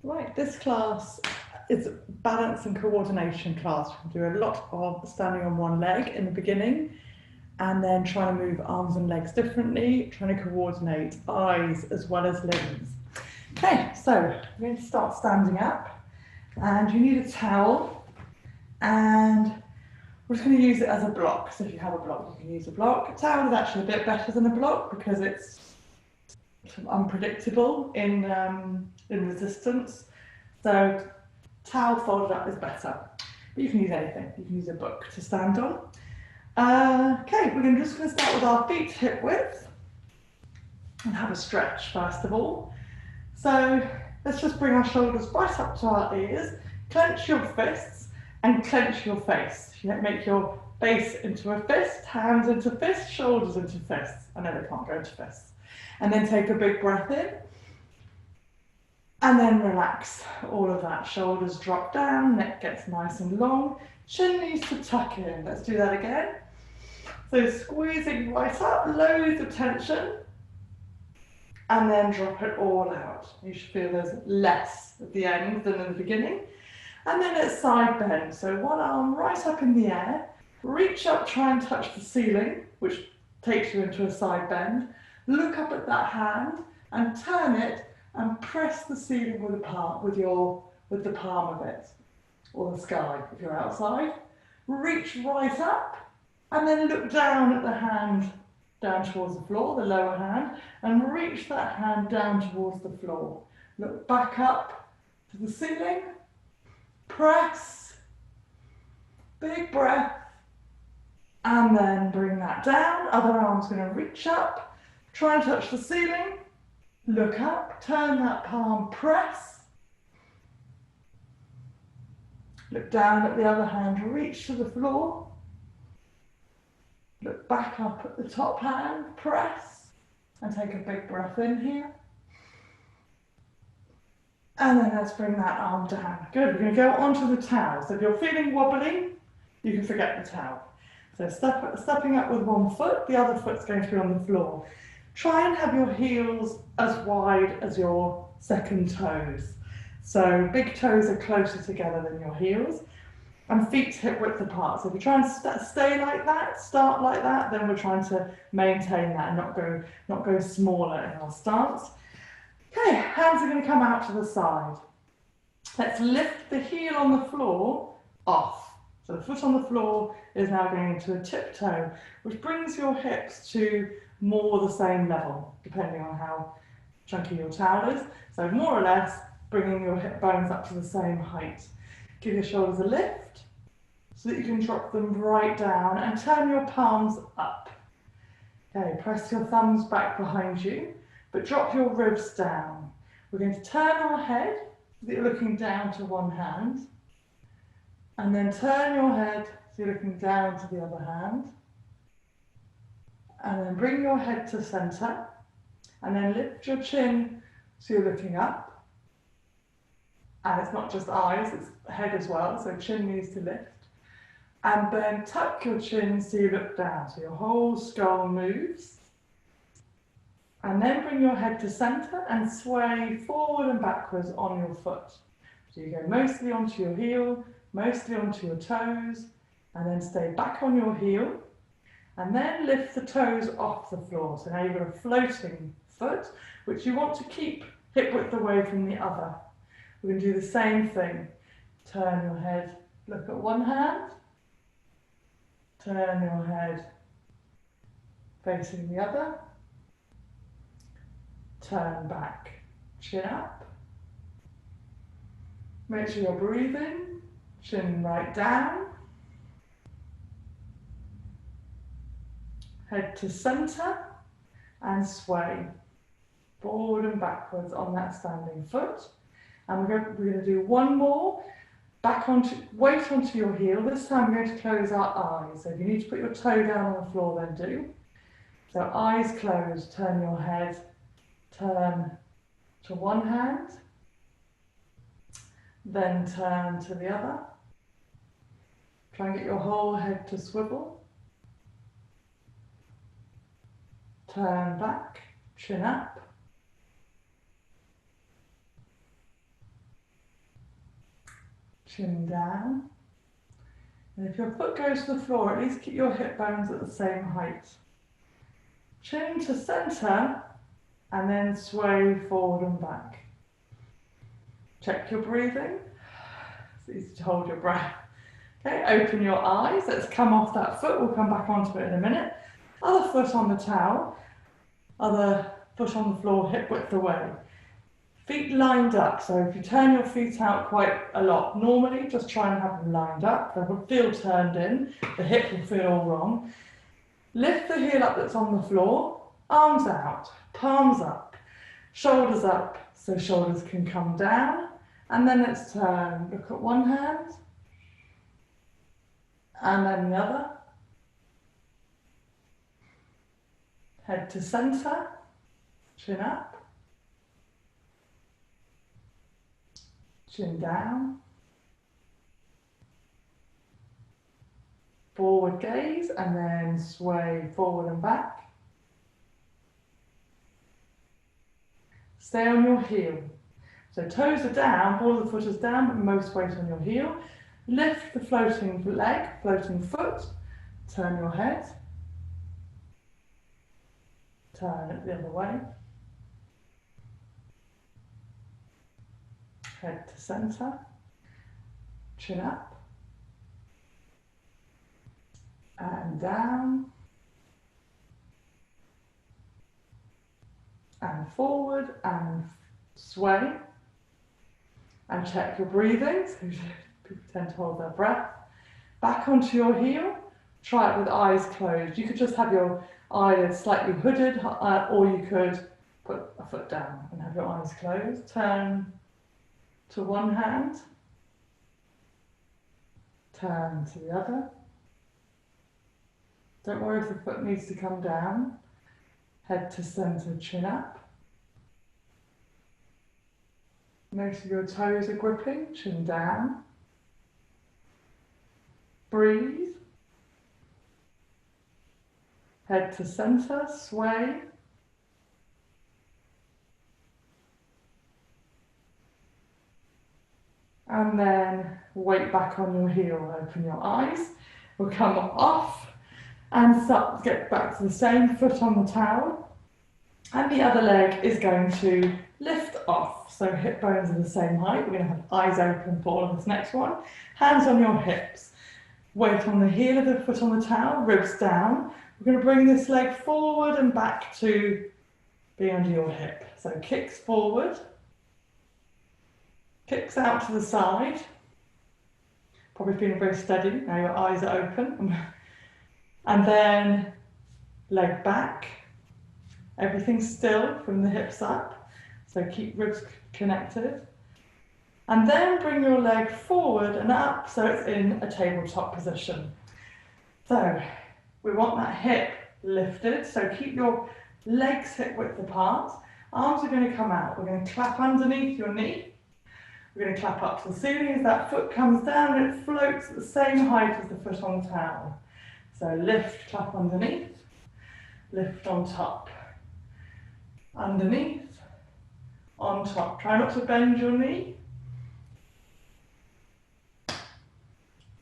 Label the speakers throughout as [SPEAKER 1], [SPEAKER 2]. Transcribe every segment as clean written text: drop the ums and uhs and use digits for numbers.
[SPEAKER 1] Right, this class is balance and coordination class. We can do a lot of standing on one leg in the beginning and then trying to move arms and legs differently, trying to coordinate eyes as well as limbs. Okay, so we're going to start standing up and you need a towel and we're just going to use it as a block. So if you have a block, you can use a block. A towel is actually a bit better than a block because it's unpredictable in resistance. So towel folded up is better. But you can use anything. You can use a book to stand on. Okay, we're just going to start with our feet hip width and have a stretch first of all. So let's just bring our shoulders right up to our ears, clench your fists and clench your face. You make your face into a fist, hands into fists, shoulders into fists. I know they can't go into fists. And then take a big breath in. And then relax all of that. Shoulders drop down, neck gets nice and long. Chin needs to tuck in. Let's do that again. So squeezing right up, loads of tension. And then drop it all out. You should feel there's less at the end than in the beginning. And then it's side bend. So one arm right up in the air. Reach up, try and touch the ceiling, which takes you into a side bend. Look up at that hand and turn it and press the ceiling with the palm of it, or the sky if you're outside. Reach right up and then look down at the hand, down towards the floor, the lower hand, and reach that hand down towards the floor. Look back up to the ceiling, press, big breath, and then bring that down. Other arm's going to reach up, try and touch the ceiling. Look up, turn that palm, press. Look down at the other hand, reach to the floor. Look back up at the top hand, press. And take a big breath in here. And then let's bring that arm down. Good, we're going to go onto the towel. So if you're feeling wobbly, you can forget the towel. So stepping up with one foot, the other foot's going to be on the floor. Try and have your heels as wide as your second toes. So big toes are closer together than your heels. And feet hip width apart. So if you try and stay like that, start like that, then we're trying to maintain that and not go smaller in our stance. Okay, hands are going to come out to the side. Let's lift the heel on the floor off. So the foot on the floor is now going into a tiptoe, which brings your hips to more the same level, depending on how chunky your towel is. So more or less, bringing your hip bones up to the same height. Give your shoulders a lift so that you can drop them right down and turn your palms up. Okay, press your thumbs back behind you, but drop your ribs down. We're going to turn our head so that you're looking down to one hand, and then turn your head so you're looking down to the other hand. And then bring your head to center, and then lift your chin so you're looking up. And it's not just eyes, it's head as well, so chin needs to lift. And then tuck your chin so you look down, so your whole skull moves. And then bring your head to center and sway forward and backwards on your foot. So you go mostly onto your heel, mostly onto your toes, and then stay back on your heel. And then lift the toes off the floor. So now you've got a floating foot, which you want to keep hip width away from the other. We're going to do the same thing. Turn your head, look at one hand. Turn your head facing the other. Turn back, chin up. Make sure you're breathing, chin right down. Head to center and sway forward and backwards on that standing foot. And we're going to do one more. Weight onto your heel. This time we're going to close our eyes. So if you need to put your toe down on the floor, then do. So eyes closed, turn your head, turn to one hand, then turn to the other. Try and get your whole head to swivel. Turn back, chin up. chin down. And if your foot goes to the floor, at least keep your hip bones at the same height. Chin to center, and then sway forward and back. Check your breathing. It's easy to hold your breath. Okay, open your eyes. Let's come off that foot. We'll come back onto it in a minute. Other foot on the towel. Other foot on the floor, hip width away. Feet lined up. So if you turn your feet out quite a lot, normally just try and have them lined up. They'll feel turned in. The hip will feel all wrong. Lift the heel up that's on the floor. Arms out. Palms up. Shoulders up so shoulders can come down. And then let's turn. Look at one hand. And then the other. Head to center. Chin up. Chin down. Forward gaze and then sway forward and back. Stay on your heel. So toes are down, ball of the foot is down, but most weight on your heel. Lift the floating leg, floating foot. Turn your head. Turn it the other way. Head to center. Chin up. And down. And forward and sway. And check your breathing. So people tend to hold their breath. Back onto your heel. Try it with eyes closed. You could just have your eyelids slightly hooded, or you could put a foot down and have your eyes closed. Turn to one hand. Turn to the other. Don't worry if the foot needs to come down. Head to center, chin up. Most of your toes are gripping, chin down. Breathe. Head to center, sway. And then weight back on your heel, open your eyes. We'll come off and start to get back to the same foot on the towel. And the other leg is going to lift off. So hip bones are the same height. We're going to have eyes open for all of this next one. Hands on your hips. Weight on the heel of the foot on the towel, ribs down. We're going to bring this leg forward and back to be under your hip. So kicks forward. Kicks out to the side. Probably feeling very steady. Now your eyes are open. And then leg back. Everything's still from the hips up. So keep ribs connected. And then bring your leg forward and up so it's in a tabletop position. So we want that hip lifted. So keep your legs hip width apart. Arms are going to come out. We're going to clap underneath your knee. We're going to clap up to the ceiling as that foot comes down and it floats at the same height as the foot on the towel. So lift, clap underneath, lift on top, underneath, on top. Try not to bend your knee.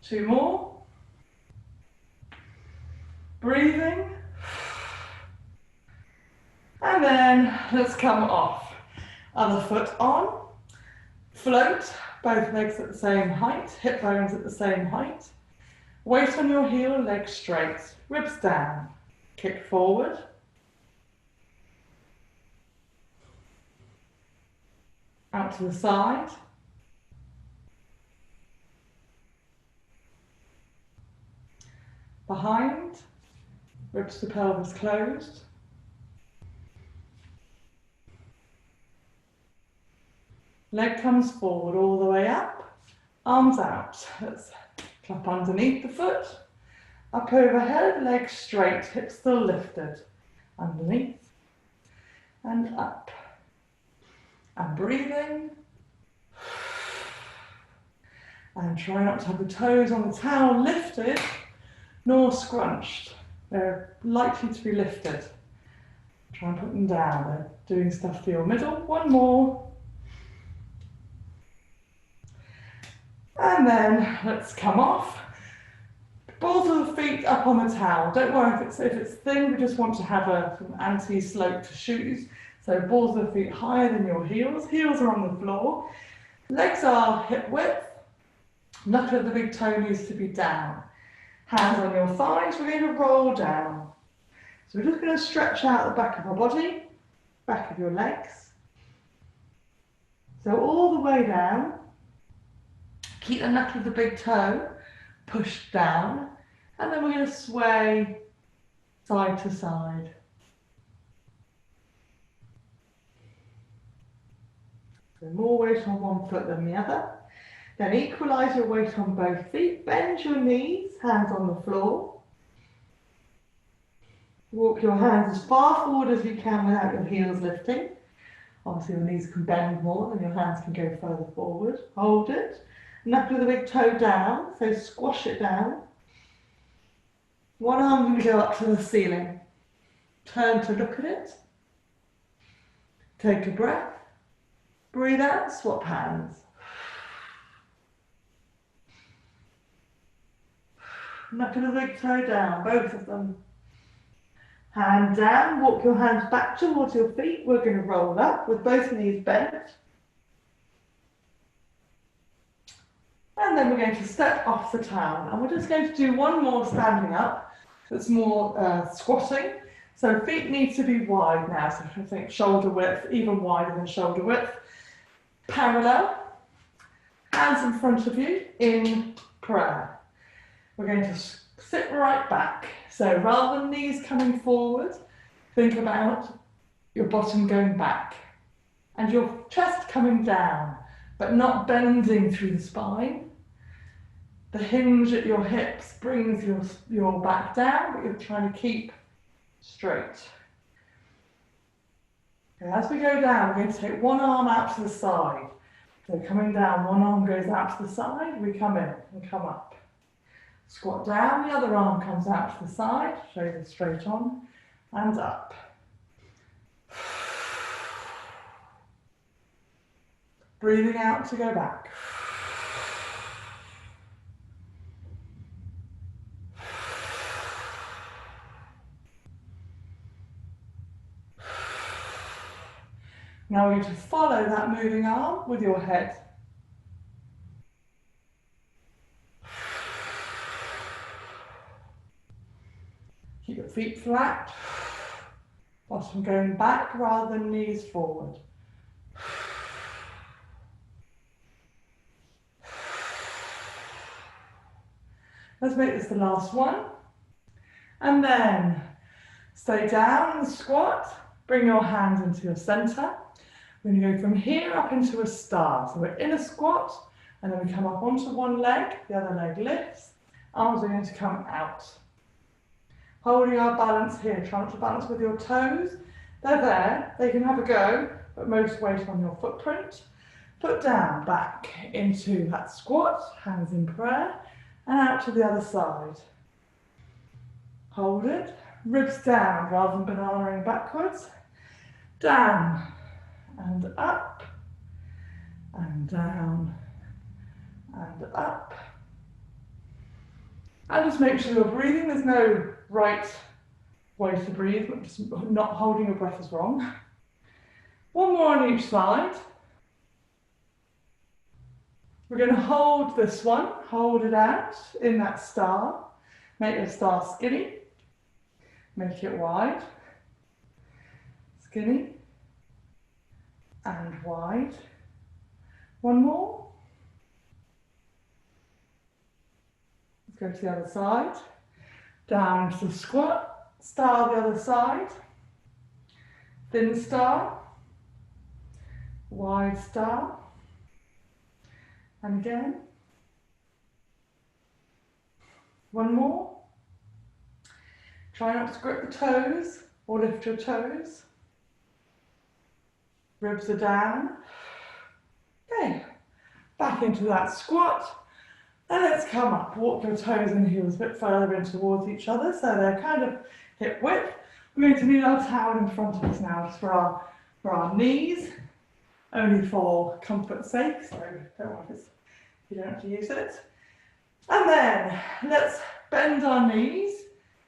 [SPEAKER 1] 2 more. Breathing. And then let's come off. Other foot on. Float, both legs at the same height, hip bones at the same height. Weight on your heel, legs straight, ribs down. Kick forward. Out to the side. Behind, ribs to pelvis closed. Leg comes forward all the way up, arms out. Let's clap underneath the foot, up overhead, legs straight, hips still lifted. Underneath and up. And breathing. And try not to have the toes on the towel lifted nor scrunched. They're likely to be lifted. Try and put them down. They're doing stuff to your middle. 1 more. And then let's come off. Balls of the feet up on the towel. Don't worry if it's thin, we just want to have an anti-slope to shoes. So balls of the feet higher than your heels. Heels are on the floor. Legs are hip width. Knuckle of the big toe needs to be down. Hands on your thighs, we're going to roll down. So we're just going to stretch out the back of our body, back of your legs. So all the way down. Keep the knuckle of the big toe pushed down, and then we're going to sway side to side. So more weight on one foot than the other. Then equalise your weight on both feet. Bend your knees, hands on the floor. Walk your hands as far forward as you can without your heels lifting. Obviously your knees can bend more and your hands can go further forward. Hold it. Knuckle of the big toe down, so squash it down. One arm going to go up to the ceiling. Turn to look at it. Take a breath. Breathe out, swap hands. Knuckle of the big toe down, both of them. Hand down, walk your hands back towards your feet. We're going to roll up with both knees bent. And then we're going to step off the towel. And we're just going to do one more standing up. That's more squatting. So feet need to be wide now. So I think shoulder width, even wider than shoulder width. Parallel. Hands in front of you in prayer. We're going to sit right back. So rather than knees coming forward, think about your bottom going back and your chest coming down, but not bending through the spine. The hinge at your hips brings your back down, but you're trying to keep straight. Okay, as we go down, we're going to take one arm out to the side. So coming down, one arm goes out to the side, we come in and come up. Squat down, the other arm comes out to the side, shoulders straight on, and up. Breathing out to go back. Now we're going to follow that moving arm with your head. Keep your feet flat, bottom going back rather than knees forward. Let's make this the last one. And then stay down in the squat, bring your hands into your centre. We're going to go from here up into a star. So we're in a squat, and then we come up onto one leg, the other leg lifts, arms are going to come out. Holding our balance here, try not to balance with your toes. They're there, they can have a go, but most weight on your footprint. Foot down, back into that squat, hands in prayer, and out to the other side. Hold it, ribs down rather than bananaing backwards. Down, and up, and down, and up. And just make sure you're breathing. There's no right way to breathe, but just not holding your breath is wrong. One more on each side. We're going to hold this one, hold it out in that star. Make your star skinny, make it wide, skinny, and wide. One more. Let's go to the other side. Down to the squat, star the other side. Thin star, wide star. And again. One more. Try not to grip the toes or lift your toes. Ribs are down. Okay, back into that squat. And let's come up. Walk your toes and heels a bit further in towards each other so they're kind of hip width. We're going to need our towel in front of us now just for our knees, only for comfort's sake, so don't worry if it's You don't have to use it. And then let's bend our knees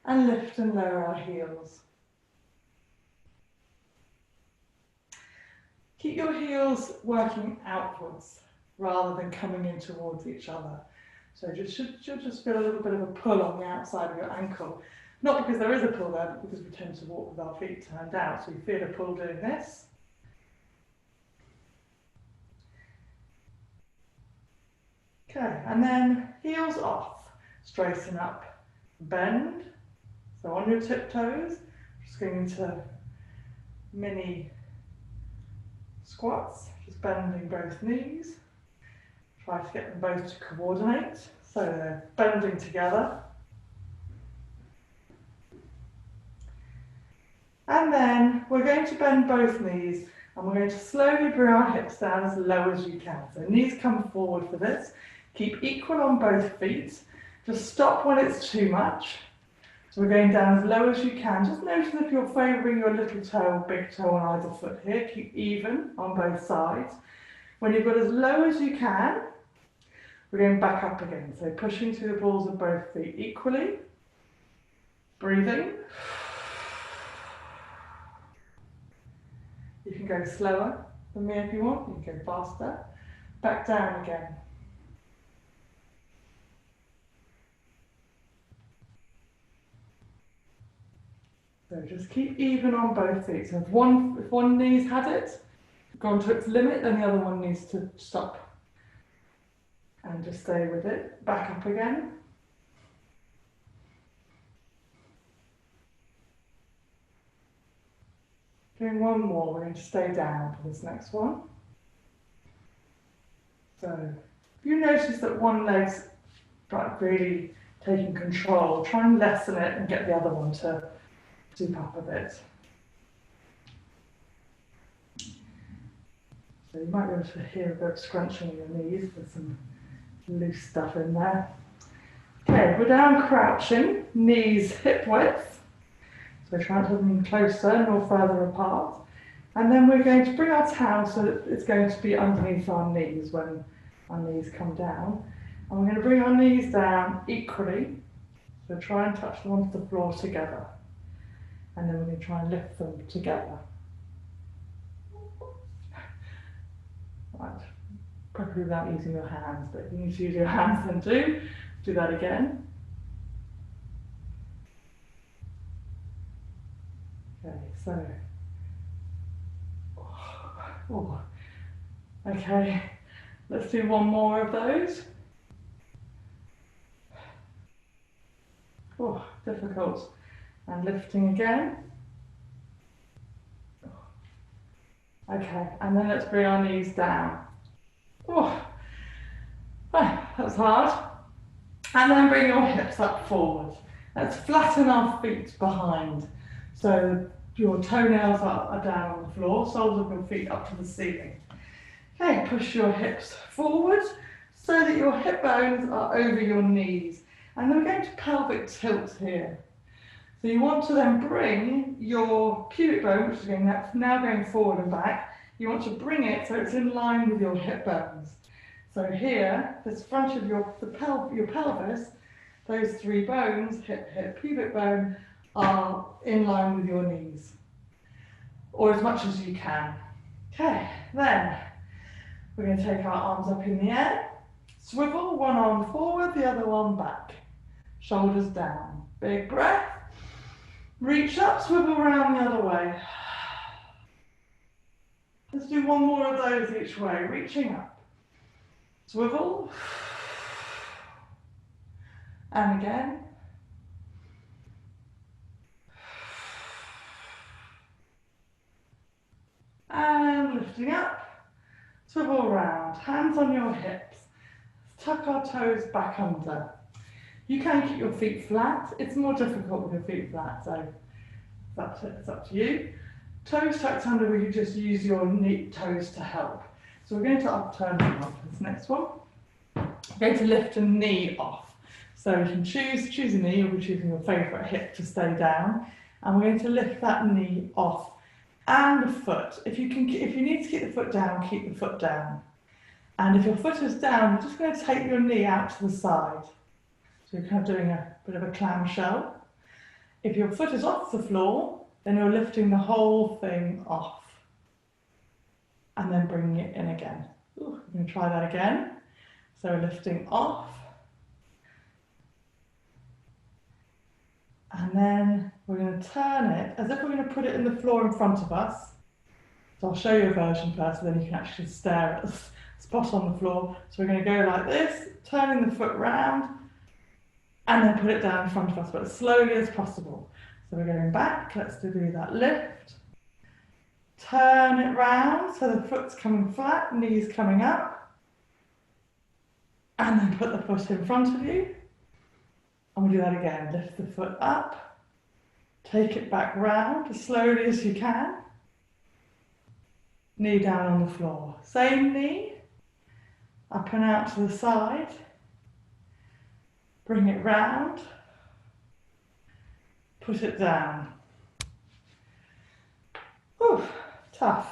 [SPEAKER 1] and lift and lower our heels. Keep your heels working outwards rather than coming in towards each other. So you should just feel a little bit of a pull on the outside of your ankle. Not because there is a pull there, but because we tend to walk with our feet turned out. So you feel a pull doing this. Okay, and then heels off, straighten up, bend. So on your tiptoes, just going into mini squats, just bending both knees. Try to get them both to coordinate, so they're bending together. And then we're going to bend both knees and we're going to slowly bring our hips down as low as you can. So knees come forward for this. Keep equal on both feet. Just stop when it's too much. So we're going down as low as you can. Just notice if you're favouring your little toe, big toe on either foot here. Keep even on both sides. When you've got as low as you can, we're going back up again. So pushing through the balls of both feet equally. Breathing. You can go slower than me if you want. You can go faster. Back down again. So just keep even on both feet. So if one knee's had it, gone to its limit, then the other one needs to stop. And just stay with it. Back up again. Doing one more, we're going to stay down for this next one. So if you notice that one leg's really taking control, try and lessen it and get the other one to stoop up a bit. So you might be able to hear a bit of scrunching in your knees. There's some loose stuff in there. Okay, we're down crouching, knees hip width. So try not to move closer nor further apart. And then we're going to bring our towel so that it's going to be underneath our knees when our knees come down. And we're going to bring our knees down equally. So try and touch them onto the floor together. And then we're going to try and lift them together. Right. Probably without using your hands, but if you need to use your hands, then do that again. Okay, so, okay, let's do one more of those. Oh, difficult. And lifting again. Okay, and then let's bring our knees down. Oh, that's hard. And then bring your hips up forward. Let's flatten our feet behind. So your toenails are down on the floor, soles of your feet up to the ceiling. Okay, push your hips forward so that your hip bones are over your knees. And then we're going to pelvic tilt here. So you want to then bring your pubic bone, which is now going forward and back, you want to bring it so it's in line with your hip bones. So here, this front of your pelvis, those three bones, hip, pubic bone, are in line with your knees, or as much as you can. Okay, then we're going to take our arms up in the air, swivel, one arm forward, the other one back, shoulders down, big breath, reach up, swivel around the other way. Let's do one more of those each way, reaching up, swivel, and again. And lifting up, swivel around, hands on your hips, tuck our toes back under. You can keep your feet flat, it's more difficult with your feet flat, so it's up to you. Toes tucked under, we could just use your toes to help. So we're going to upturn them off this next one. We're going to lift a knee off. So you can choose a knee, you'll be choosing your favourite hip to stay down. And we're going to lift that knee off. And the foot. If you need to keep the foot down, keep the foot down. And if your foot is down, you're just going to take your knee out to the side. So you're kind of doing a bit of a clamshell. If your foot is off the floor, then you're lifting the whole thing off. And then bringing it in again. Ooh, I'm going to try that again. So we're lifting off. And then we're going to turn it as if we're going to put it in the floor in front of us. So I'll show you a version first, and then you can actually stare at the spot on the floor. So we're going to go like this, turning the foot round, and then put it down in front of us, but as slowly as possible. So we're going back, let's do that lift. Turn it round, so the foot's coming flat, knees coming up. And then put the foot in front of you. And we'll do that again. Lift the foot up. Take it back round as slowly as you can. Knee down on the floor. Same knee. Up and out to the side. Bring it round. Put it down. Whew, tough.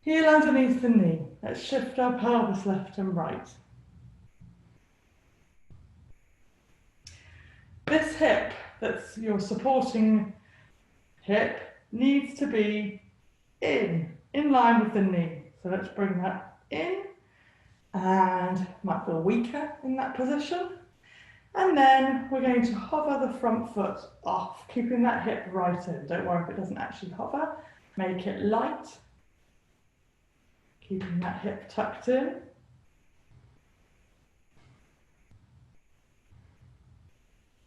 [SPEAKER 1] Heel underneath the knee. Let's shift our pelvis left and right. This hip that's your supporting hip needs to be in line with the knee. So let's bring that in, and might feel weaker in that position. And then we're going to hover the front foot off, keeping that hip right in. Don't worry if it doesn't actually hover. Make it light, keeping that hip tucked in.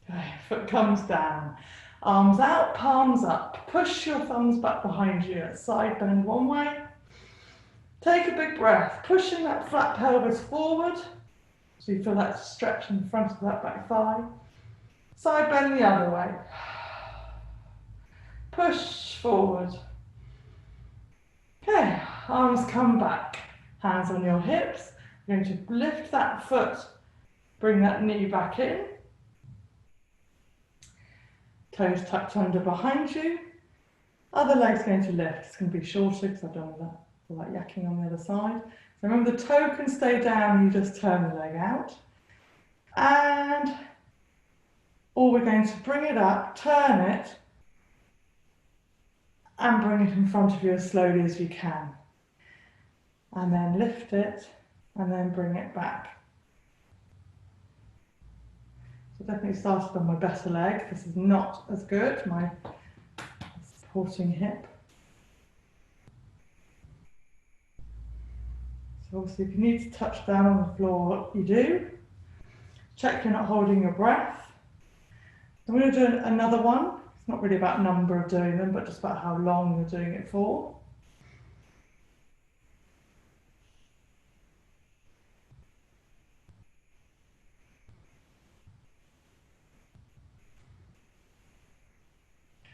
[SPEAKER 1] Okay, foot comes down, arms out, palms up. Push your thumbs back behind you at side bend one way. Take a big breath, pushing that flat pelvis forward. So you feel that stretch in the front of that back thigh. Side bend the other way. Push forward. Okay, arms come back. Hands on your hips. You're going to lift that foot, bring that knee back in. Toes tucked under behind you. Other leg's going to lift. It's going to be shorter because I've done all that yakking on the other side. So remember, the toe can stay down, you just turn the leg out. Or we're going to bring it up, turn it, and bring it in front of you as slowly as you can. And then lift it, and then bring it back. So definitely started on my better leg. This is not as good, my supporting hip. So obviously if you need to touch down on the floor, you do. Check you're not holding your breath. I'm going to do another one. It's not really about number of doing them, but just about how long you're doing it for.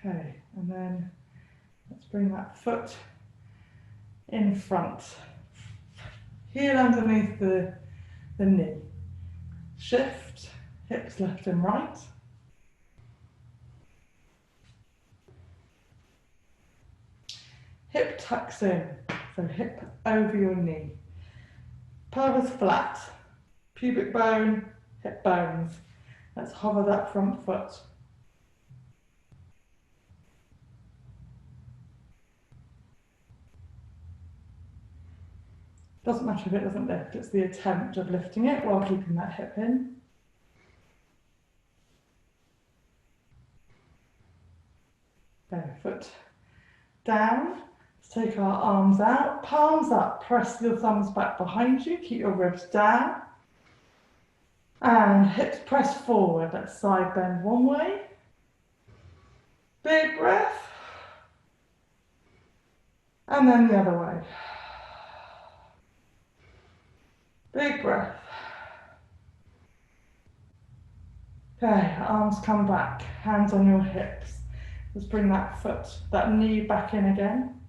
[SPEAKER 1] Okay, and then let's bring that foot in front. Heel underneath the knee. Shift, hips left and right. Hip tucks in, so hip over your knee. Pelvis flat, pubic bone, hip bones. Let's hover that front foot. Doesn't matter if it doesn't lift, it's the attempt of lifting it while keeping that hip in. There, foot down. Let's take our arms out, palms up, press your thumbs back behind you, keep your ribs down. And hips press forward, let's side bend one way. Big breath. And then the other way. Big breath. Okay, arms come back, hands on your hips. Let's bring that foot, that knee back in again.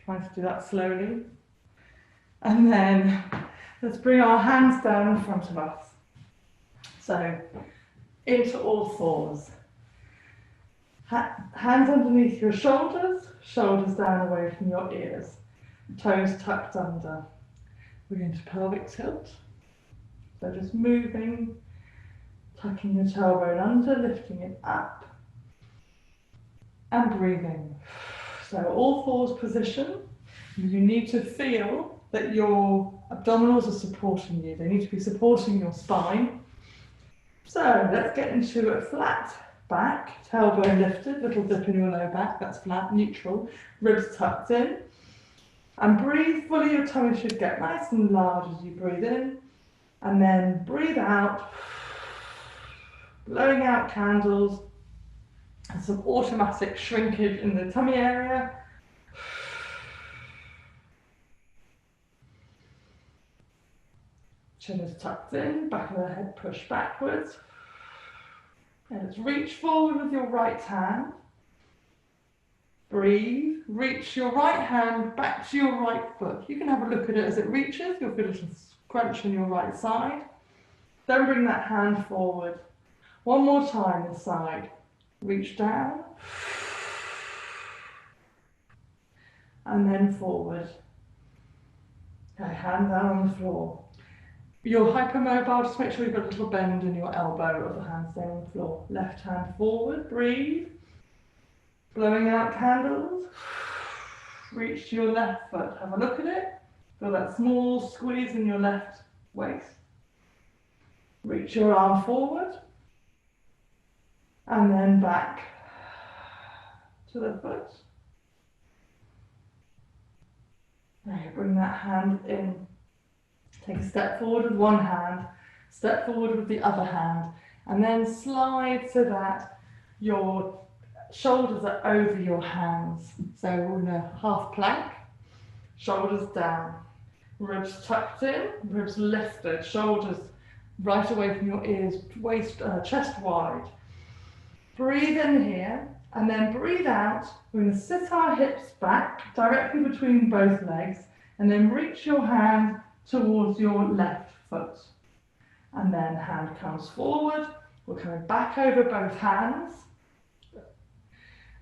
[SPEAKER 1] Trying to do that slowly. And then let's bring our hands down in front of us. So, into all fours. Hands underneath your shoulders, shoulders down away from your ears. toes tucked under. We're going to pelvic tilt. So just moving, tucking your tailbone under, lifting it up, and breathing. So all fours position. You need to feel that your abdominals are supporting you. They need to be supporting your spine. So let's get into a flat back, tailbone lifted, little dip in your low back, that's flat, neutral, ribs tucked in. And breathe fully, your tummy should get nice and large as you breathe in. And then breathe out, blowing out candles, and some automatic shrinkage in the tummy area. Chin is tucked in, back of the head pushed backwards. And let's reach forward with your right hand. Breathe, reach your right hand back to your right foot. You can have a look at it as it reaches. You'll feel a little crunch on your right side. Then bring that hand forward. One more time this side. Reach down. And then forward. Okay, hand down on the floor. You're hypermobile, just make sure you've got a little bend in your elbow of the hand staying on the floor. Left hand forward, breathe. Blowing out candles. Reach to your left foot. Have a look at it. Feel that small squeeze in your left waist. Reach your arm forward. And then back to the foot. Now you bring that hand in. Take a step forward with one hand, step forward with the other hand, and then slide so that your shoulders are over your hands. So we're in a half plank, shoulders down, ribs tucked in, ribs lifted, shoulders right away from your ears, waist, chest wide. Breathe in here, and then breathe out. We're going to sit our hips back directly between both legs, and then reach your hand towards your left foot. And then hand comes forward. We're coming back over both hands.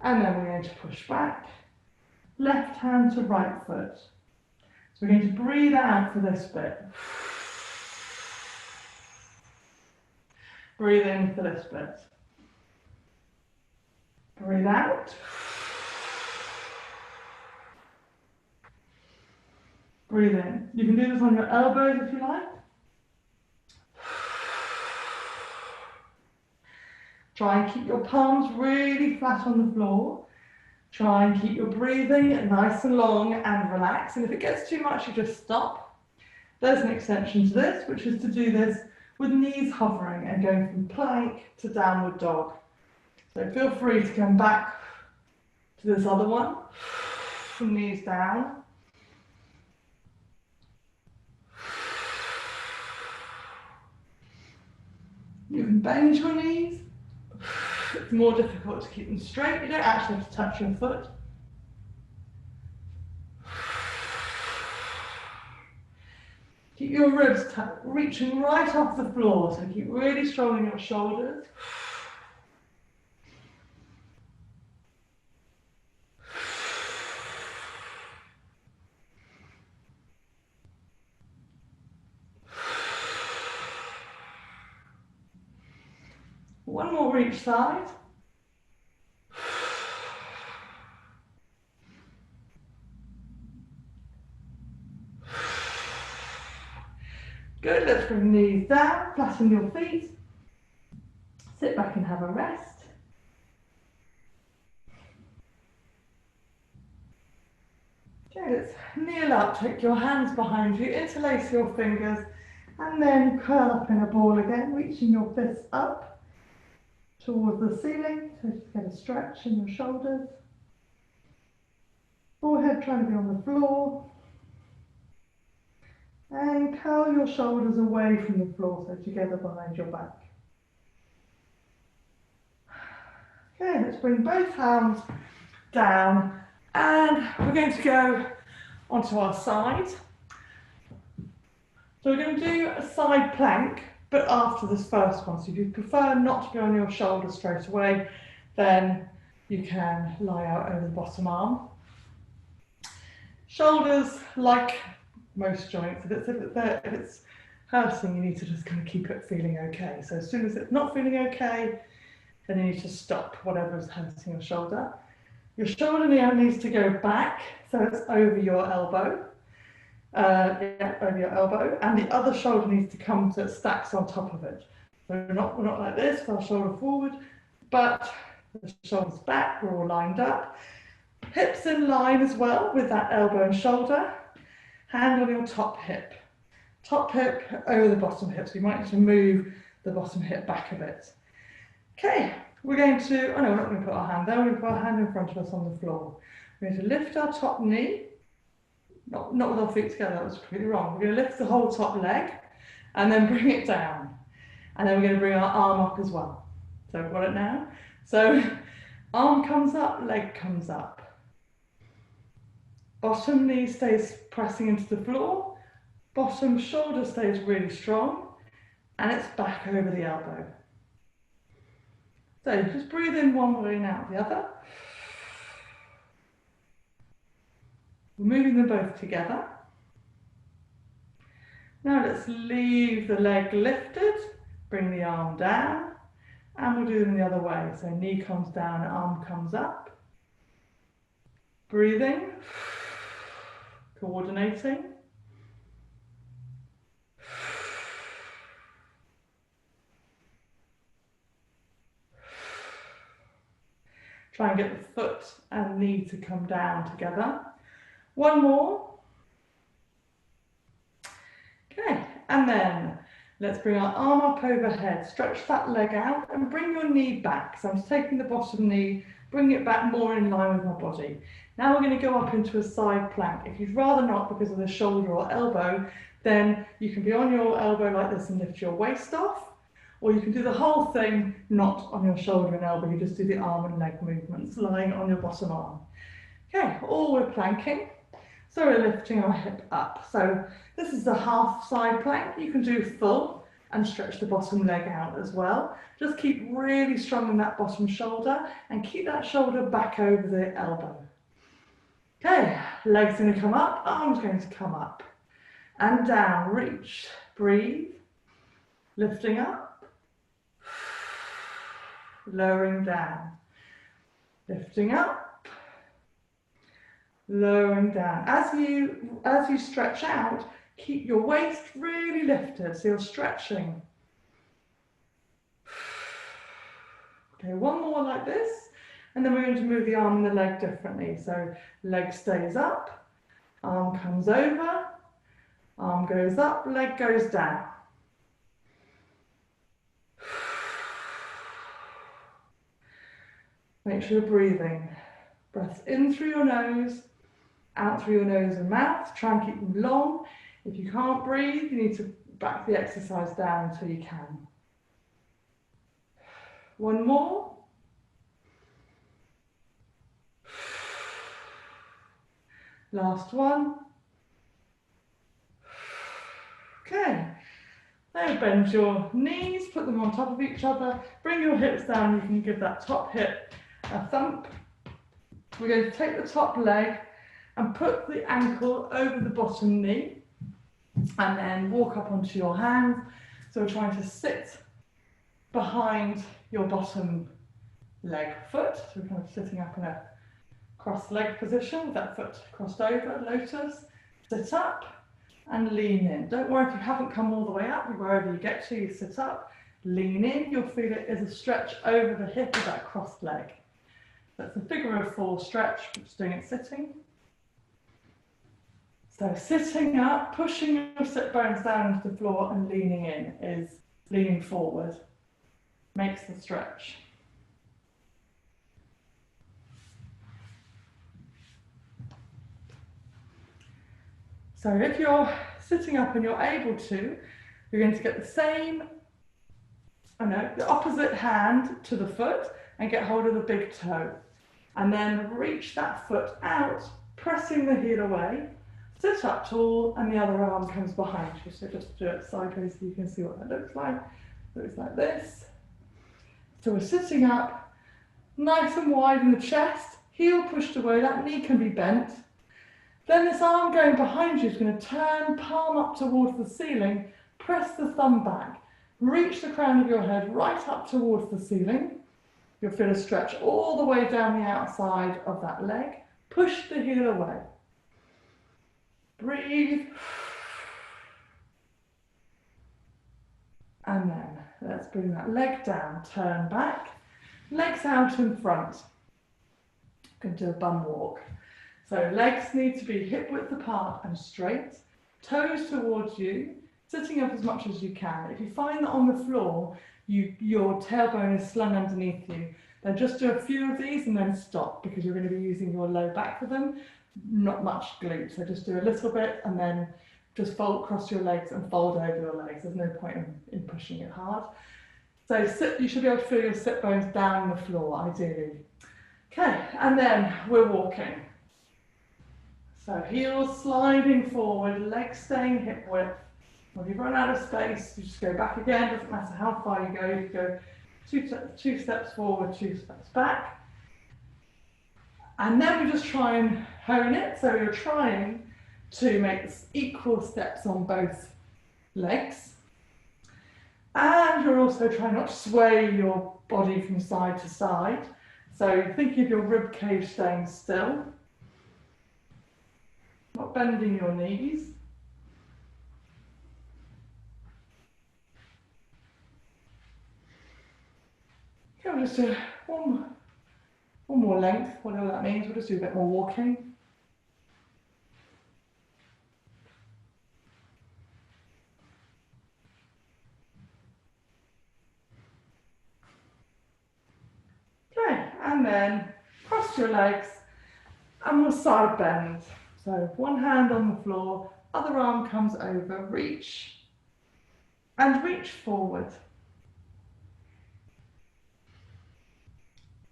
[SPEAKER 1] And then we're going to push back. Left hand to right foot. So we're going to breathe out for this bit. Breathe in for this bit. Breathe out. Breathe in. You can do this on your elbows if you like. Try and keep your palms really flat on the floor. Try and keep your breathing nice and long and relaxed. And if it gets too much, you just stop. There's an extension to this, which is to do this with knees hovering and going from plank to downward dog. So feel free to come back to this other one, from knees down. You can bend your knees. It's more difficult to keep them straight. You don't actually have to touch your foot. Keep your ribs reaching right off the floor, so keep really strong in your shoulders. One more each side. Good, let's bring knees down, flatten your feet. Sit back and have a rest. Okay, let's kneel up, take your hands behind you, interlace your fingers, and then curl up in a ball again, reaching your fists up towards the ceiling, so just get a stretch in your shoulders. Forehead trying to be on the floor. And curl your shoulders away from the floor, so together behind your back. Okay, let's bring both hands down, and we're going to go onto our side. So we're going to do a side plank, but after this first one. So if you prefer not to be on your shoulder straight away, then you can lie out over the bottom arm. Shoulders, like most joints, if it's hurting, you need to just kind of keep it feeling okay. So as soon as it's not feeling okay, then you need to stop whatever is hurting your shoulder. Your shoulder now needs to go back, so it's over your elbow. Over your elbow, and the other shoulder needs to come so it stacks on top of it. So we're not like this, with our shoulder forward, but the shoulders back, we're all lined up. Hips in line as well with that elbow and shoulder. Hand on your top hip over the bottom hip, so you might need to move the bottom hip back a bit. Okay, we're going to, oh no, we're not going to put our hand there, we're going to put our hand in front of us on the floor. We're going to lift our top knee, not with our feet together, that was completely wrong. We're going to lift the whole top leg and then bring it down. And then we're going to bring our arm up as well. So we've got it now. So arm comes up, leg comes up. Bottom knee stays pressing into the floor. Bottom shoulder stays really strong. And it's back over the elbow. So just breathe in one way and out the other. We're moving them both together. Now let's leave the leg lifted, bring the arm down, and we'll do them the other way. So knee comes down, arm comes up. Breathing, coordinating. Try and get the foot and knee to come down together. One more. Okay, and then let's bring our arm up overhead, stretch that leg out and bring your knee back. So I'm just taking the bottom knee, bring it back more in line with my body. Now we're going to go up into a side plank. If you'd rather not because of the shoulder or elbow, then you can be on your elbow like this and lift your waist off, or you can do the whole thing not on your shoulder and elbow, you just do the arm and leg movements lying on your bottom arm. Okay, all we're planking. So we're lifting our hip up. So this is the half side plank. You can do full and stretch the bottom leg out as well. Just keep really strong in that bottom shoulder and keep that shoulder back over the elbow. Okay, legs going to come up, arms going to come up and down. Reach, breathe, lifting up, lowering down, lifting up, lowering down. As you stretch out, keep your waist really lifted, so you're stretching. Okay, one more like this, and then we're going to move the arm and the leg differently. So leg stays up, arm comes over, arm goes up, leg goes down. Make sure you're breathing. Breath in through your nose, out through your nose and mouth. Try and keep them long. If you can't breathe, you need to back the exercise down until you can. One more. Last one. Okay. Now bend your knees, put them on top of each other. Bring your hips down. You can give that top hip a thump. We're going to take the top leg and put the ankle over the bottom knee and then walk up onto your hands. So we're trying to sit behind your bottom leg foot. So we're kind of sitting up in a cross leg position with that foot crossed over, lotus. Sit up and lean in. Don't worry if you haven't come all the way up, wherever you get to, you sit up, lean in. You'll feel it is a stretch over the hip of that crossed leg. That's a figure of four stretch, just doing it sitting. So sitting up, pushing your sit bones down into the floor and leaning in is leaning forward. Makes the stretch. So if you're sitting up and you're able to, you're going to get the same, the opposite hand to the foot and get hold of the big toe. And then reach that foot out, pressing the heel away. Sit up tall and the other arm comes behind you. So just do it sideways so you can see what that looks like. It looks like this. So we're sitting up, nice and wide in the chest, heel pushed away, that knee can be bent. Then this arm going behind you is going to turn, palm up towards the ceiling, press the thumb back, reach the crown of your head right up towards the ceiling. You'll feel a stretch all the way down the outside of that leg. Push the heel away. Breathe. And then let's bring that leg down, turn back, legs out in front. Going to do a bum walk. So legs need to be hip width apart and straight, toes towards you, sitting up as much as you can. If you find that on the floor, your tailbone is slung underneath you, then just do a few of these and then stop, because you're going to be using your low back for them, not much glute. So just do a little bit and then just fold across your legs and fold over your legs. There's no point in pushing it hard. So you should be able to feel your sit bones down the floor, ideally. Okay, and then we're walking. So heels sliding forward, legs staying hip width. When you run out of space, you just go back again. Doesn't matter how far you go. You go two steps forward, 2 steps back. And then we just try and hone it. So you're trying to make equal steps on both legs. And you're also trying not to sway your body from side to side. So think of your rib cage staying still. Not bending your knees. Okay, we'll just do one more length, whatever that means. We'll just do a bit more walking. Okay, and then cross your legs and we'll side bend. So one hand on the floor, other arm comes over, reach and reach forward.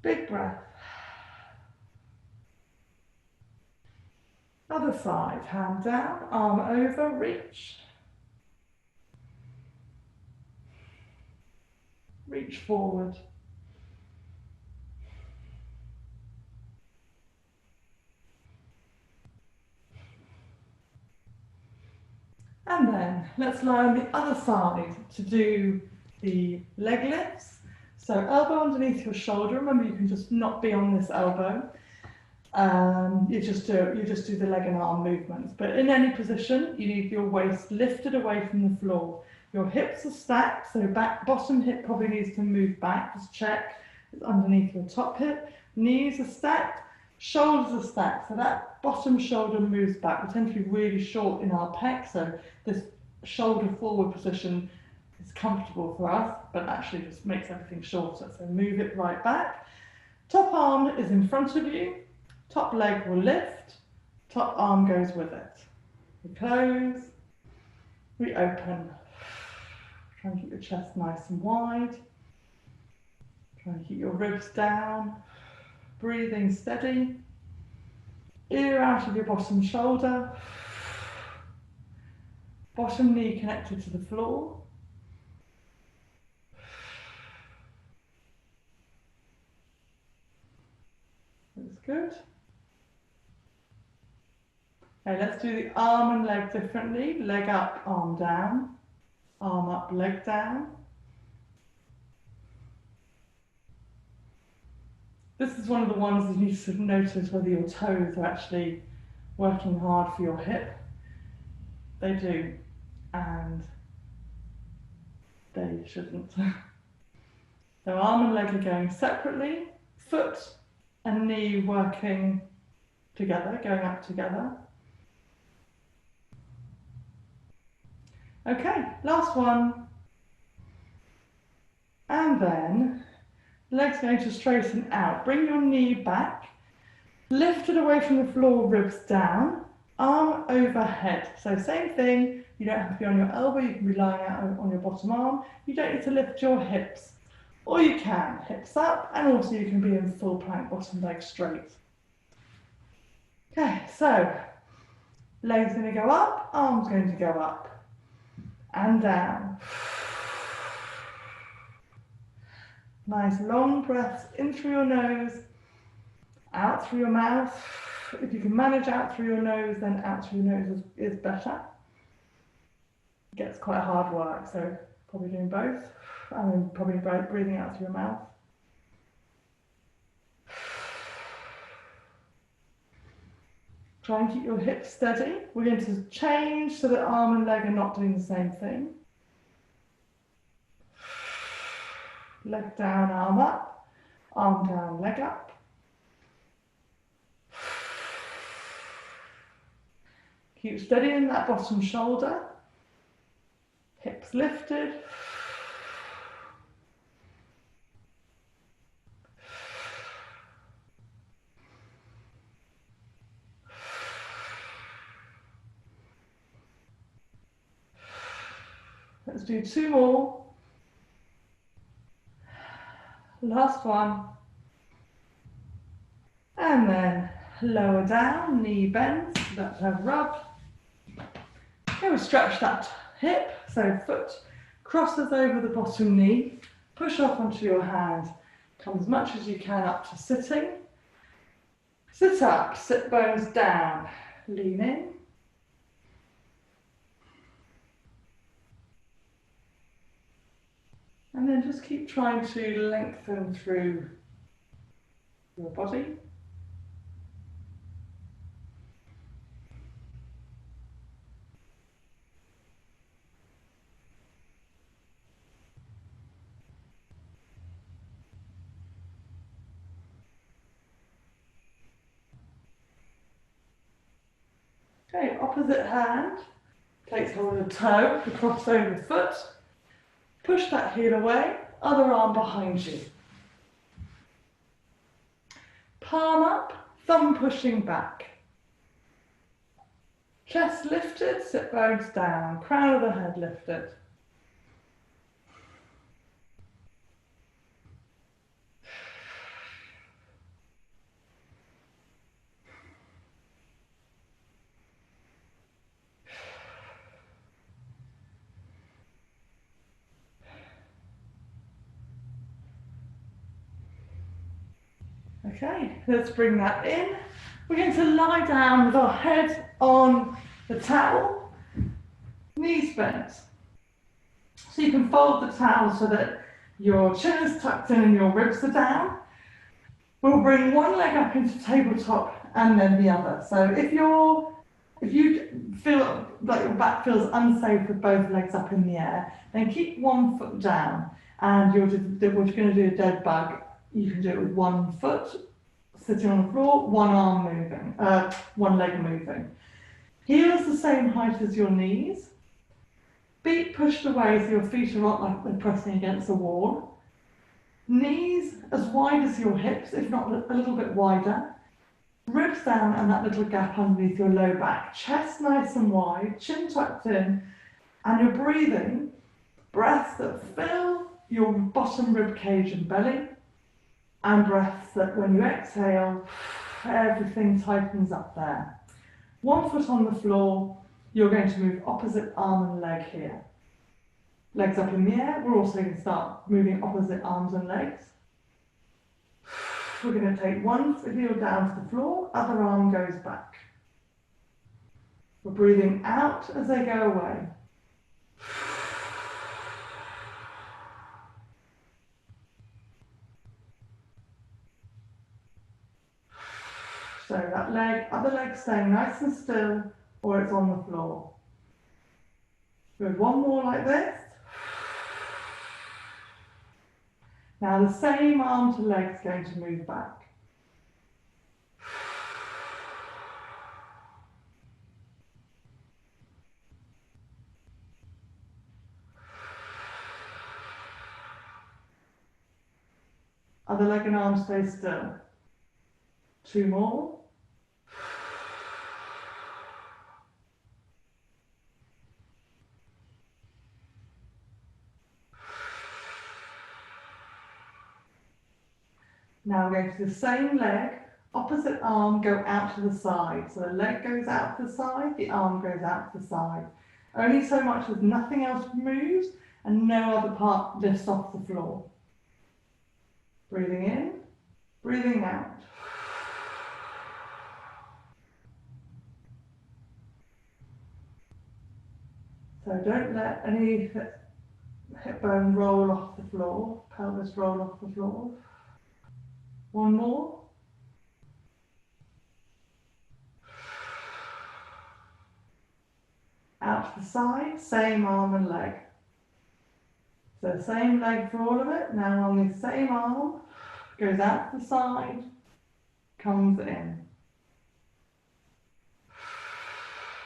[SPEAKER 1] Big breath. Other side, hand down, arm over, reach. Reach forward. And then let's lie on the other side to do the leg lifts. So elbow underneath your shoulder. Remember, you can just not be on this elbow. You just do the leg and arm movements. But in any position, you need your waist lifted away from the floor. Your hips are stacked, so bottom hip probably needs to move back. Just check it's underneath your top hip. Knees are stacked. Shoulders are stacked, so that bottom shoulder moves back. We tend to be really short in our pec, so this shoulder forward position is comfortable for us, but actually just makes everything shorter. So move it right back. Top arm is in front of you. Top leg will lift. Top arm goes with it. We close. We open. Try and keep your chest nice and wide. Try and keep your ribs down. Breathing steady, ear out of your bottom shoulder, bottom knee connected to the floor. That's good. Okay, let's do the arm and leg differently. Leg up, arm down, arm up, leg down. This is one of the ones that you need to notice whether your toes are actually working hard for your hip. They do, and they shouldn't. So arm and leg are going separately, foot and knee working together, going up together. Okay, last one. And then legs going to straighten out. Bring your knee back. Lift it away from the floor, ribs down. Arm overhead. So same thing. You don't have to be on your elbow. You can be lying out on your bottom arm. You don't need to lift your hips. Or you can. Hips up. And also you can be in full plank, bottom leg straight. Okay, so legs going to go up. Arms going to go up. And down. Nice long breaths in through your nose, out through your mouth. If you can manage out through your nose, then out through your nose is better. It gets quite hard work, so probably doing both. And then probably breathing out through your mouth. Try and keep your hips steady. We're going to change so that arm and leg are not doing the same thing. Leg down, arm up. Arm down, leg up. Keep steadying that bottom shoulder. Hips lifted. Let's do 2 more. Last one. And then lower down, knee bends, let's have rub. Go stretch that hip, so foot crosses over the bottom knee, push off onto your hand, come as much as you can up to sitting. Sit up, sit bones down, lean in. And then just keep trying to lengthen through your body. Okay, opposite hand takes hold of the toe, the crossover foot. Push that heel away, other arm behind you. Palm up, thumb pushing back. Chest lifted, sit bones down, crown of the head lifted. Okay, let's bring that in. We're going to lie down with our head on the towel, knees bent. So you can fold the towel so that your chin is tucked in and your ribs are down. We'll bring one leg up into tabletop and then the other. So if you feel like your back feels unsafe with both legs up in the air, then keep one foot down and we're going to do a dead bug. You can do it with one foot sitting on the floor, one arm moving, one leg moving. Heels the same height as your knees. Feet pushed away so your feet are not like they're pressing against the wall. Knees as wide as your hips, if not a little bit wider. Ribs down and that little gap underneath your low back. Chest nice and wide, chin tucked in, and you're breathing breaths that fill your bottom rib cage and belly. And breaths that when you exhale, everything tightens up there. One foot on the floor, you're going to move opposite arm and leg here. Legs up in the air, we're also going to start moving opposite arms and legs. We're going to take one heel down to the floor, other arm goes back. We're breathing out as they go away. So that leg, other leg staying nice and still, or it's on the floor. Good, one more like this. Now the same arm to leg is going to move back. Other leg and arm stay still. 2 more. Now we're going to do the same leg, opposite arm go out to the side. So the leg goes out to the side, the arm goes out to the side. Only so much as nothing else moves and no other part lifts off the floor. Breathing in, breathing out. So don't let any hip bone roll off the floor, pelvis roll off the floor. One more. Out to the side, same arm and leg. So same leg for all of it. Now on the same arm, goes out to the side, comes in.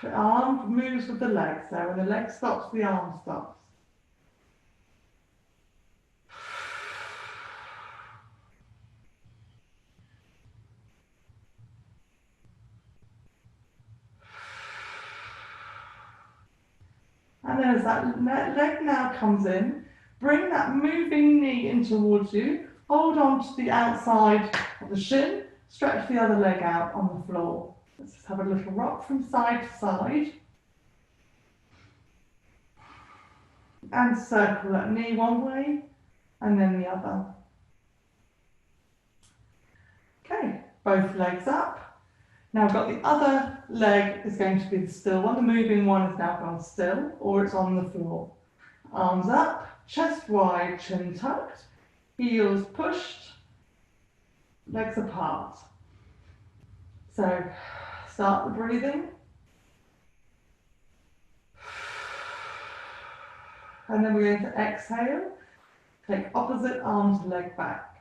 [SPEAKER 1] The arm moves with the leg, so when the leg stops, the arm stops. And then as that leg now comes in, bring that moving knee in towards you, hold on to the outside of the shin, stretch the other leg out on the floor. Let's just have a little rock from side to side. And circle that knee one way and then the other. Okay, both legs up. Now I've got the other leg is going to be the still one. The moving one is now gone still, or it's on the floor. Arms up, chest wide, chin tucked, heels pushed, legs apart. So start the breathing. And then we're going to exhale, take opposite arm to leg back.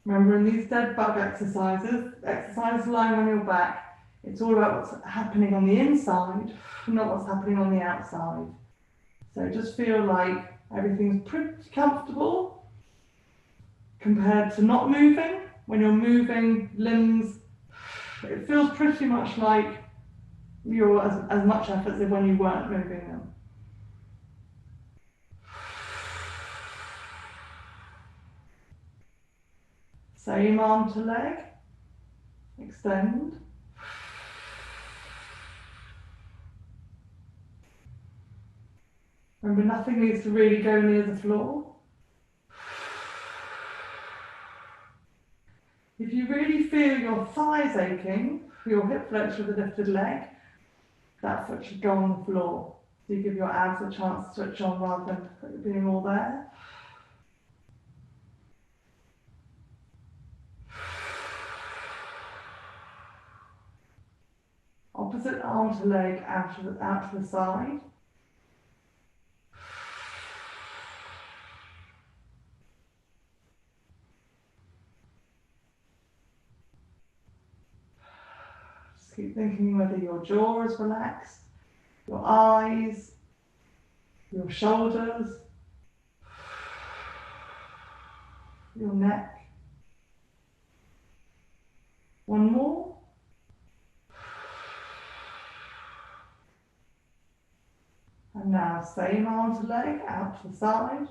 [SPEAKER 1] Remember, in these dead bug exercises lying on your back, it's all about what's happening on the inside, not what's happening on the outside. So just feel like everything's pretty comfortable compared to not moving. When you're moving limbs, it feels pretty much like you're as much effort as when you weren't moving them. Same arm to leg, extend. Remember, nothing needs to really go near the floor. If you really feel your thighs aching, your hip flexor with the lifted leg, that foot should go on the floor. So you give your abs a chance to switch on rather than being all there. Opposite arm to leg out to the side. Just keep thinking whether your jaw is relaxed, your eyes, your shoulders, your neck. One more. And now same arm to leg out to the side.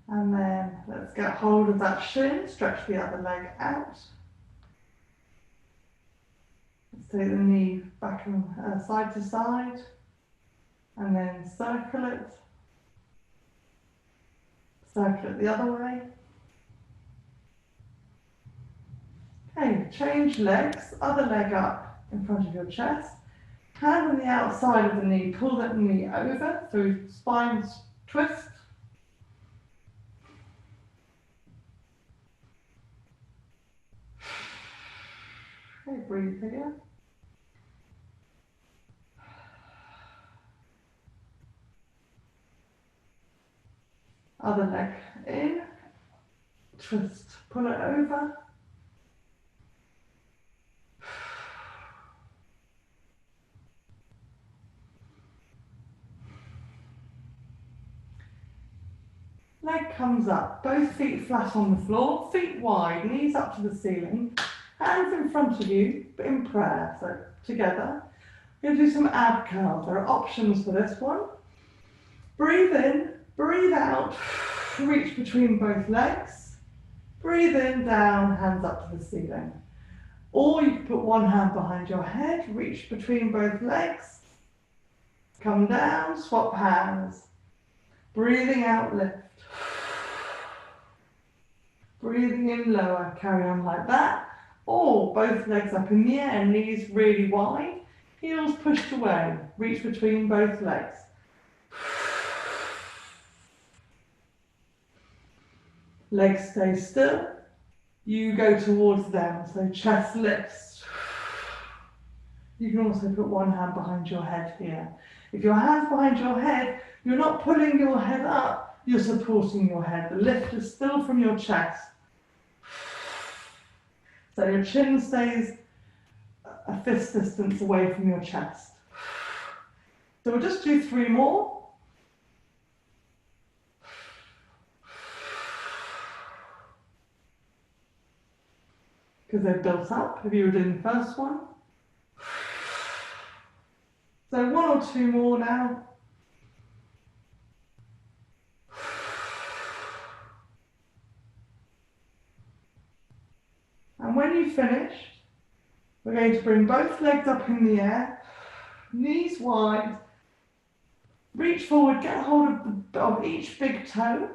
[SPEAKER 1] And then let's get hold of that shin, stretch the other leg out. Let's take the knee back and side to side, and then circle it the other way. Okay, change legs, other leg up in front of your chest, hand on the outside of the knee, pull that knee over through spine twist. Okay, breathe here. Other leg in, twist, pull it over. Leg comes up, both feet flat on the floor, feet wide, knees up to the ceiling. Hands in front of you, but in prayer, so together. We're going to do some ab curls. There are options for this one. Breathe in, breathe out, reach between both legs. Breathe in, down, hands up to the ceiling. Or you can put one hand behind your head, reach between both legs. Come down, swap hands. Breathing out, lift. Breathing in, lower, carry on like that. Or both legs up in the air, knees really wide, heels pushed away, reach between both legs. Legs stay still, you go towards them, so chest lifts. You can also put one hand behind your head here. If your hand's behind your head, you're not pulling your head up, you're supporting your head. The lift is still from your chest. So your chin stays a fist distance away from your chest. So we'll just do 3 more. Because they've built up, if you were doing the first one. So 1 or 2 more now. And when you've finished, we're going to bring both legs up in the air, knees wide, reach forward, get hold of each big toe,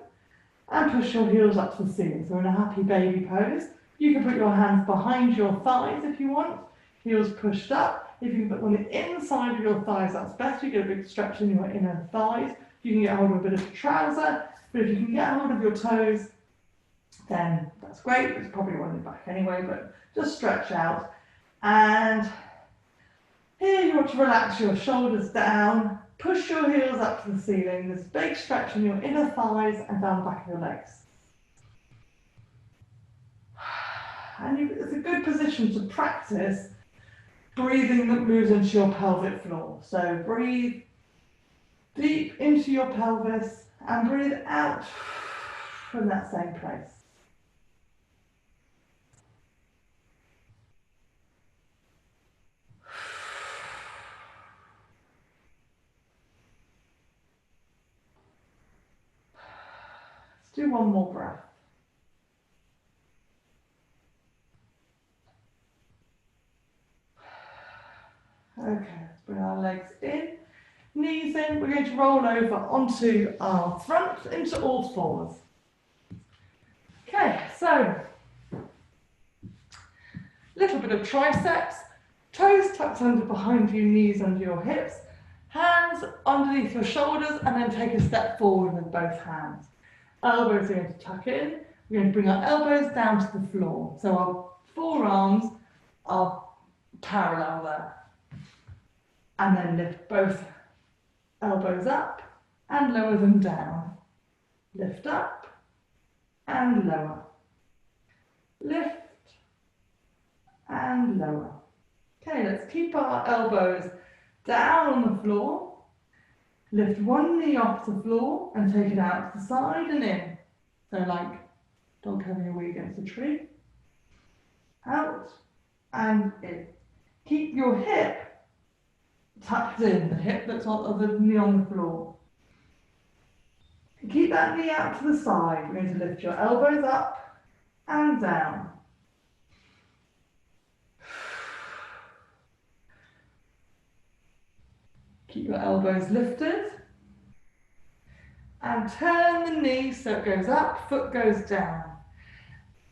[SPEAKER 1] and push your heels up to the ceiling. So in a happy baby pose, you can put your hands behind your thighs if you want, heels pushed up. If you can put them on the inside of your thighs, that's better. You get a big stretch in your inner thighs. You can get hold of a bit of a trouser, but if you can get hold of your toes, then that's great. It's probably on your back anyway, but just stretch out. And here you want to relax your shoulders down, push your heels up to the ceiling. There's a big stretch in your inner thighs and down the back of your legs. And it's a good position to practice breathing that moves into your pelvic floor. So breathe deep into your pelvis and breathe out from that same place. Let's do one more breath. Okay, let's bring our legs in, knees in. We're going to roll over onto our front into all fours. Okay, so little bit of triceps, toes tucked under behind you, knees under your hips, hands underneath your shoulders, and then take a step forward with both hands. Elbows are going to tuck in. We're going to bring our elbows down to the floor. So our forearms are parallel there. And then lift both elbows up and lower them down. Lift up and lower. Lift and lower. Okay, let's keep our elbows down on the floor. Lift one knee off the floor and take it out to the side and in. So like dog having a wee against a tree. Out and in. Keep your hip tucked in, the hip that's on the knee on the floor. Keep that knee out to the side. We're going to lift your elbows up and down. Keep your elbows lifted. And turn the knee so it goes up, foot goes down.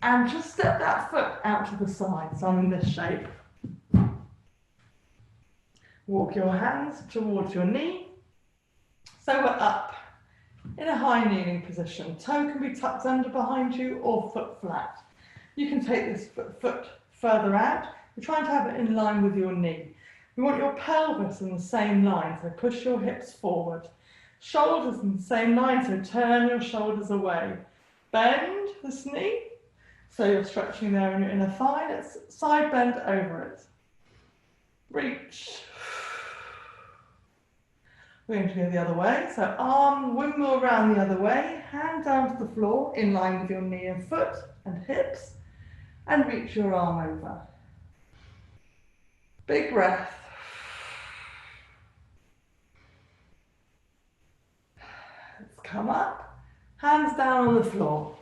[SPEAKER 1] And just step that foot out to the side, so I'm in this shape. Walk your hands towards your knee. So we're up in a high kneeling position. Toe can be tucked under behind you or foot flat. You can take this foot further out. We're trying to have it in line with your knee. We want your pelvis in the same line, so push your hips forward. Shoulders in the same line, so turn your shoulders away. Bend this knee, so you're stretching there in your inner thigh. Let's side bend over it. Reach. We're going to go the other way, so arm windmill around the other way, hand down to the floor in line with your knee and foot and hips. and reach your arm over. Big breath. Let's come up, hands down on the floor.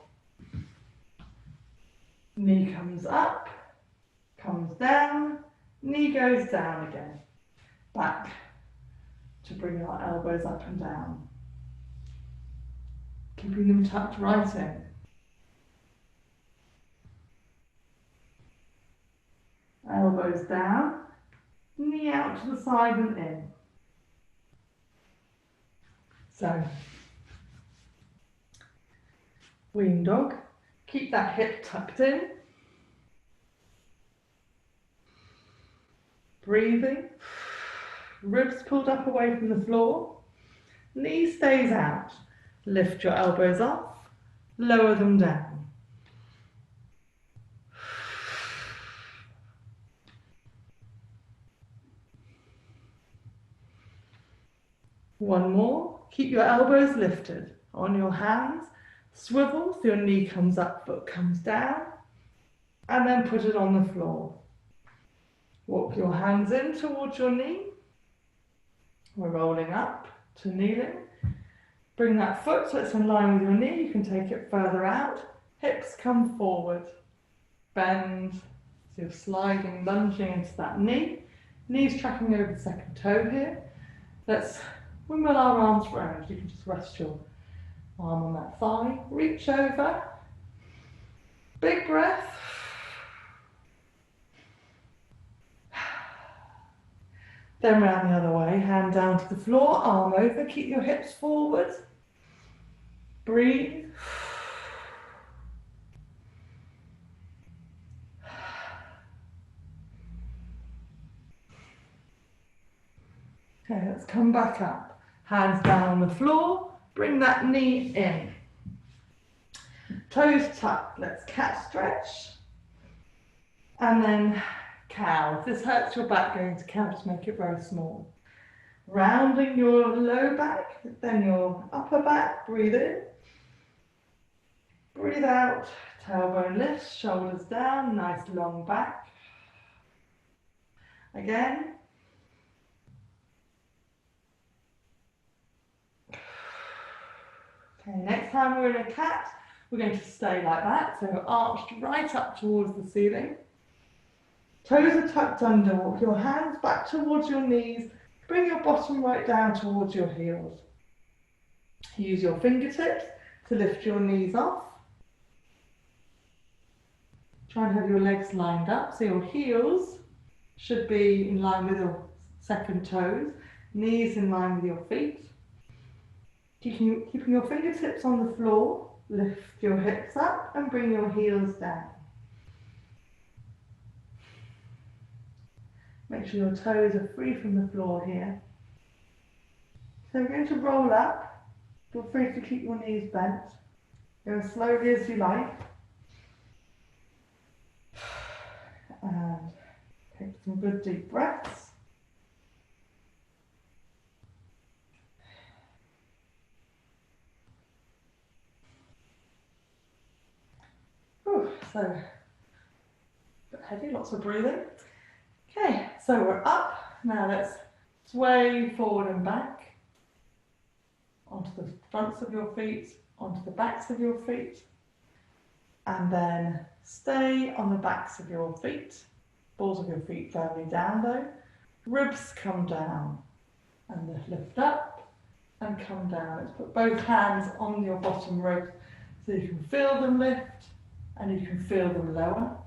[SPEAKER 1] Knee comes up, comes down, knee goes down again. Back to bring our elbows up and down. Keeping them tucked right in. Elbows down, knee out to the side and in. So, Wing Dog, keep that hip tucked in. Breathing, ribs pulled up away from the floor, knee stays out. Lift your elbows up, lower them down. One more, keep your elbows lifted on your hands, swivel so your knee comes up, foot comes down, and then put it on the floor. Walk your hands in towards your knee. We're rolling up to kneeling. Bring that foot so it's in line with your knee. You can take it further out. Hips come forward. Bend. So you're sliding, lunging into that knee. Knees tracking over the second toe here. Let's wimble our arms round. You can just rest your arm on that thigh. Reach over. Big breath. Then round the other way, hand down to the floor, arm over, keep your hips forward. Breathe. Okay, let's come back up. Hands down on the floor, bring that knee in. Toes tucked, let's cat stretch. And then cow. If this hurts your back going to cow, just make it very small. Rounding your low back, then your upper back, breathe in. Breathe out, tailbone lifts, shoulders down, nice long back. Again. Okay, next time we're in a cat, we're going to stay like that, so arched right up towards the ceiling. Toes are tucked under, walk your hands back towards your knees, bring your bottom right down towards your heels. Use your fingertips to lift your knees off. Try and have your legs lined up, so your heels should be in line with your second toes, knees in line with your feet. Keeping your fingertips on the floor, lift your hips up and bring your heels down. Make sure your toes are free from the floor here. So we're going to roll up. Feel free to keep your knees bent. Go as slowly as you like. And take some good deep breaths. Whew, so, a bit heavy, lots of breathing. Okay, so we're up. Now let's sway forward and back onto the fronts of your feet, onto the backs of your feet, and then stay on the backs of your feet, balls of your feet firmly down though. Ribs come down and lift up and come down. Let's put both hands on your bottom ribs so you can feel them lift and you can feel them lower.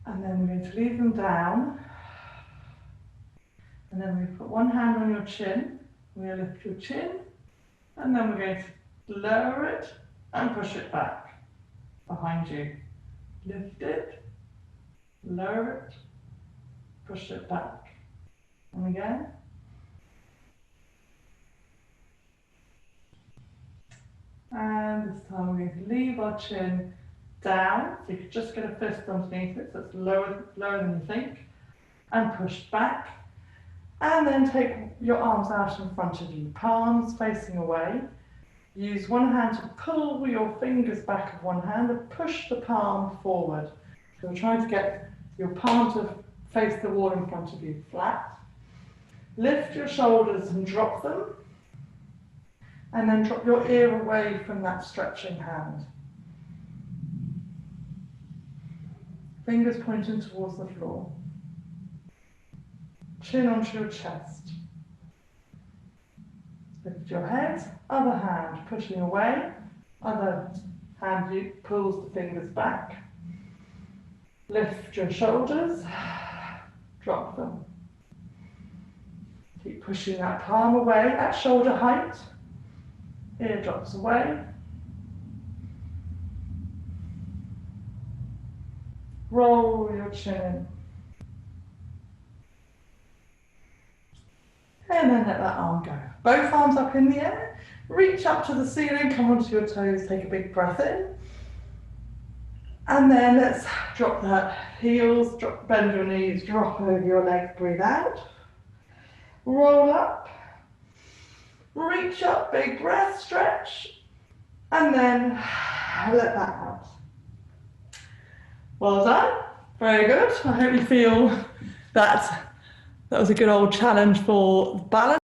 [SPEAKER 1] And then we're going to leave them down. And then we put one hand on your chin. We're going to lift your chin. And then we're going to lower it and push it back behind you. Lift it, lower it, push it back. And again. And this time we're going to leave our chin down, so you can just get a fist underneath it, so it's lower than you think, and push back, And then take your arms out in front of you, palms facing away. Use one hand to pull your fingers back of one hand and push the palm forward. So we're trying to get your palm to face the wall in front of you, flat. Lift your shoulders and drop them. And then drop your ear away from that stretching hand. Fingers pointing towards the floor. Chin onto your chest. Lift your head, other hand pushing away, other hand pulls the fingers back. Lift your shoulders, drop them. Keep pushing that palm away at shoulder height. Ear drops away. Roll your chin in. And then let that arm go. Both arms up in the air. Reach up to the ceiling, come onto your toes, take a big breath in. And then let's drop that heels, bend your knees, drop over your legs, breathe out. Roll up. Reach up, big breath, stretch. And then let that out. Well done. Very good. I hope you feel that was a good old challenge for balance.